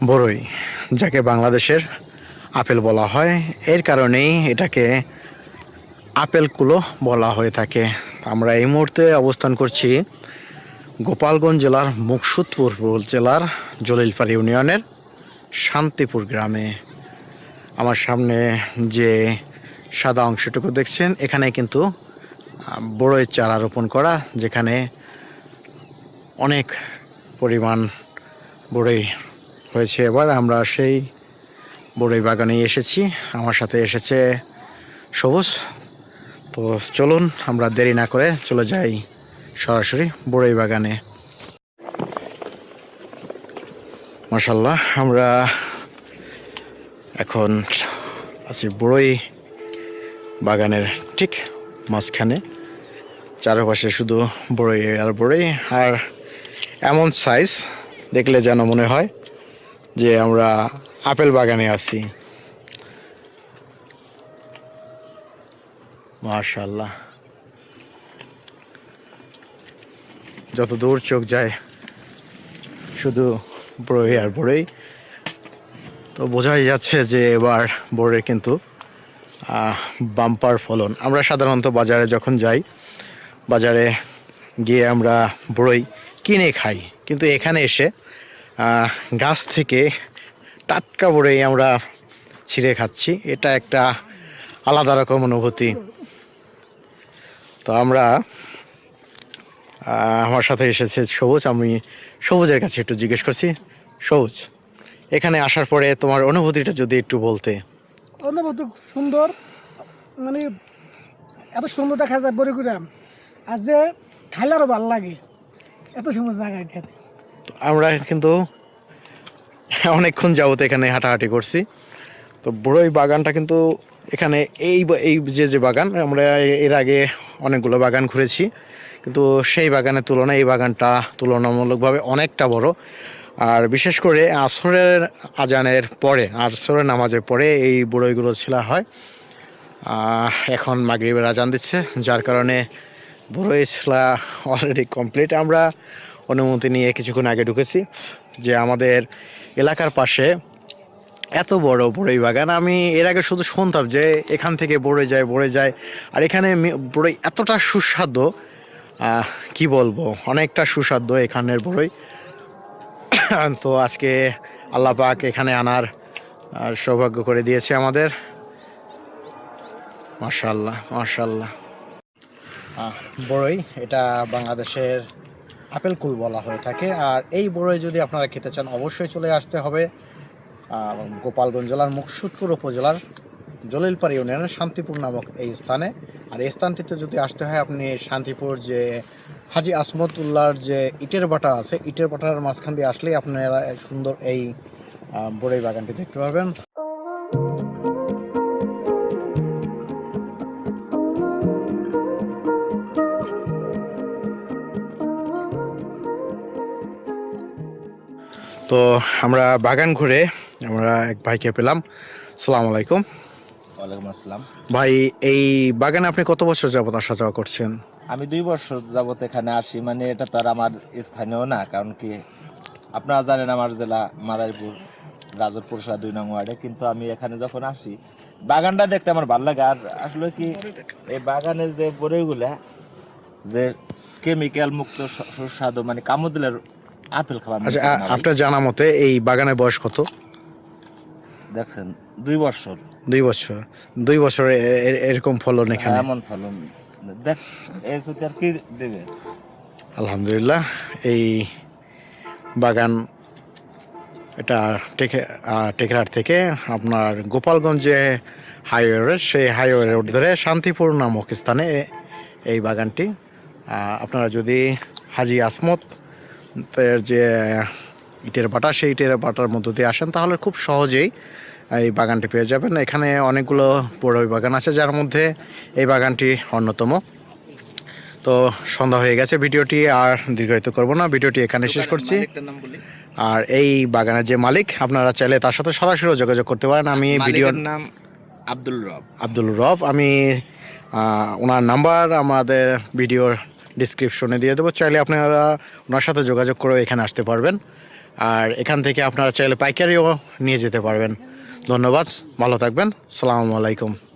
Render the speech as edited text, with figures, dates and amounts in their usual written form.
বড়ই, যাকে বাংলাদেশের আপেল বলা হয়, এর কারণেই এটাকে আপেল কুলো বলা হয়ে থাকে। আমরা এই মুহূর্তে অবস্থান করছি গোপালগঞ্জ জেলার মুকসুদপুর জেলার জলিলপাড় ইউনিয়নের শান্তিপুর গ্রামে। আমার সামনে যে সাদা অংশটুকু দেখছেন, এখানে কিন্তু বড়ইয়ের চারা রোপণ করা, যেখানে অনেক পরিমাণ বড়ই হয়েছে। এবার আমরা সেই বড়ই বাগানে এসেছি, আমার সাথে এসেছে সবুজ। তো চলুন আমরা দেরি না করে চলে যাই সরাসরি বড়ই বাগানে। মাশাআল্লাহ, আমরা এখন আছি বড়ই বাগানের ঠিক মাঝখানে। চারপাশে শুধু বড়ই আর বড়ই, আর এমন সাইজ দেখলে যেন মনে হয় যে আমরা আপেল বাগানে আছি। মাশাআল্লাহ, যত দূর চোখ যায় শুধু বড়ই আর বড়ই। তো বোঝাই যাচ্ছে যে এবার বড়ইয়ের কিন্তু বাম্পার ফলন। আমরা সাধারণত বাজারে যখন যাই, বাজারে গিয়ে আমরা বড়ই কিনে খাই, কিন্তু এখানে এসে গাছ থেকে টাটকা বড়ই আমরা ছিঁড়ে খাচ্ছি। এটা একটা আলাদা রকম অনুভূতি। তো আমরা আমার সাথে এসেছে সবুজ। আমি সবুজের কাছে একটু জিজ্ঞেস করছি, সবুজ, এখানে আসার পরে তোমার অনুভূতিটা যদি একটু বলতে। অনুভূতি সুন্দর, মানে এত সুন্দর দেখা যায় বড়িগুড়াম, আর যে খাইলে আরো ভালো লাগে, এত সুন্দর জায়গা এখানে। আমরা কিন্তু অনেকক্ষণ যাবত এখানে হাঁটাহাঁটি করছি। তো বড়ই বাগানটা কিন্তু এখানে এই এই যে বাগান, আমরা এর আগে অনেকগুলো বাগান ঘুরেছি, কিন্তু সেই বাগানের তুলনায় এই বাগানটা তুলনামূলকভাবে অনেকটা বড়। আর বিশেষ করে আসরের আজানের পরে, আসরের নামাজের পরে এই বড়ইগুলো ছিলা হয়। এখন মাগরিবের আজান দিচ্ছে, যার কারণে বড়ই ছিলা অলরেডি কমপ্লিট। আমরা অনুমতি নিয়ে কিছুক্ষণ আগে ঢুকেছি যে আমাদের এলাকার পাশে এত বড় বড়ই বাগান। আমি এর আগে শুধু শুনতাম যে এখান থেকে বড়ই যায়, আর এখানে বড়ই এতটা সুস্বাদু, কি বলবো, অনেকটা সুস্বাদু এখানের বড়ই। তো আজকে আল্লাহ পাক এখানে আনার সৌভাগ্য করে দিয়েছে আমাদের। মাশাআল্লাহ মাশাআল্লাহ। বড়ই, এটা বাংলাদেশের আপেল কুল বলা হয়ে থাকে। আর এই বড়ই যদি আপনারা খেতে চান, অবশ্যই চলে আসতে হবে গোপালগঞ্জ জেলার মুকসুদপুর উপজেলার জলিলপাড় ইউনিয়নের শান্তিপুর নামক এই স্থানে। আর এই স্থানটিতে যদি আসতে হয়, আপনি শান্তিপুর যে হাজি আসমতুল্লাহর যে ইটের বাটা আছে, ইটের বাটার মাঝখান দিয়ে আসলেই আপনারা সুন্দর এই বড়ই বাগানটি দেখতে পারবেন। তো আমরা বাগান ঘুরে আমরা এক ভাইকে পেলাম। আসসালামু আলাইকুম। ওয়ালাইকুম আসসালাম। ভাই, এই বাগানে আপনি কত বছর যাবত আসা যাওয়া করছেন? আমি 2 বছর যাবত এখানে আসি। মানে এটা তো আর আমার স্থানীয় না, কারণ কি আপনারা জানেন আমার জেলা মাদারীপুর, রাজরপুর 2 নং ওয়ার্ডে। কিন্তু আমি এখানে যখন আসি, বাগানটা দেখতে আমার ভালো লাগে। আর আসলে কি এই বাগানের যে বড়ইগুলা যে কেমিক্যাল মুক্ত সুস্বাদু, মানে কামড় দিলে আপেল খাবার। আচ্ছা, আপনার জানা মতে এই বাগানের বয়স কত? দেখছেন 2 বছর। 2 বছর। 2 বছরে এরকম ফলন এখানে? এমন ফলন দেখ, এই সুতি আর কি দেবে। আলহামদুলিল্লাহ। এই বাগান এটা টেকরার থেকে আপনার গোপালগঞ্জে হাইওয়ে, সেই হাইওয়ে ধরে শান্তিপুর নামক স্থানে এই বাগানটি। আপনারা যদি হাজি আসমত যে ইটের বাটা, সেই ইটের বাটার মধ্য দিয়ে আসেন, তাহলে খুব সহজেই এই বাগানটি পেয়ে যাবেন। এখানে অনেকগুলো বড়ই বাগান আছে, যার মধ্যে এই বাগানটি অন্যতম। তো সন্ধ্যা হয়ে গেছে, ভিডিওটি আর দীর্ঘায়িত করব না, ভিডিওটি এখানে শেষ করছি। আর এই বাগানের যে মালিক, আপনারা চাইলে তার সাথে সরাসরি যোগাযোগ করতে পারেন। আমি ভিডিওর নাম আব্দুল রব। আমি ওনার নাম্বার আমাদের ভিডিওর ডিসক্রিপশনে দিয়ে দেবো, চাইলে আপনারা ওনার সাথে যোগাযোগ করে এখানে আসতে পারবেন। আর এখান থেকে আপনারা চাইলে পাইকারিও নিয়ে যেতে পারবেন। ধন্যবাদ, ভালো থাকবেন, সালামু আলাইকুম।